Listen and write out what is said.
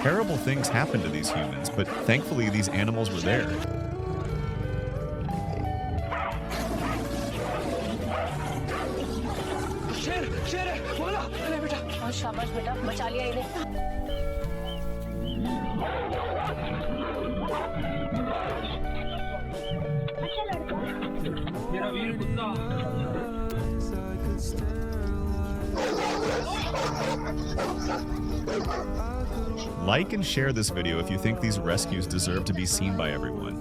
terrible things happen to these humans, but thankfully these animals were there. शाबाश बेटा, बचा लिया इन्हें। अच्छा लड़का। मेरा वीर कुत्ता। Like and share this video if you think these rescues deserve to be seen by everyone.